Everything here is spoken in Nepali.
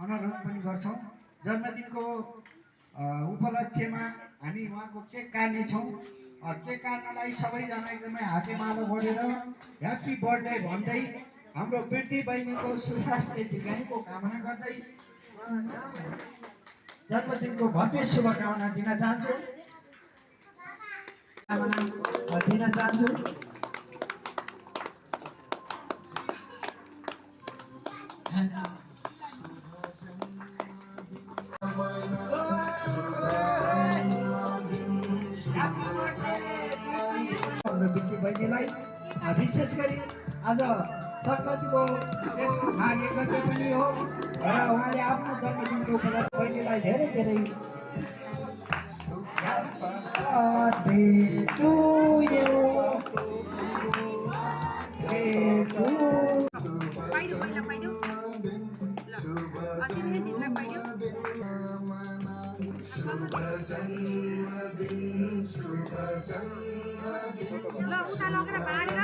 अनुरोध पनि गर्छौँ। जन्मदिनको उपलक्ष्यमा हामी उहाँको केक काट्नेछौँ। केक काट्नलाई सबैजना एकदमै हातेमालो गरेर ह्याप्पी बर्थडे भन्दै हाम्रो वृद्धि बहिनीको सुस्वास्थ्य दीर्घायुको कामना गर्दै जन्मदिनको भव्य शुभकामना दिन चाहन्छु। वृद्धि बहिनीलाई विशेष गरी आज सङ्क्रान्तिको माघ 1 गते पनि हो र उहाँले आफ्नो जन्मदिनको उपलक्ष्य बहिनीलाई धेरै धेरै ल उता लगेर बाँडेर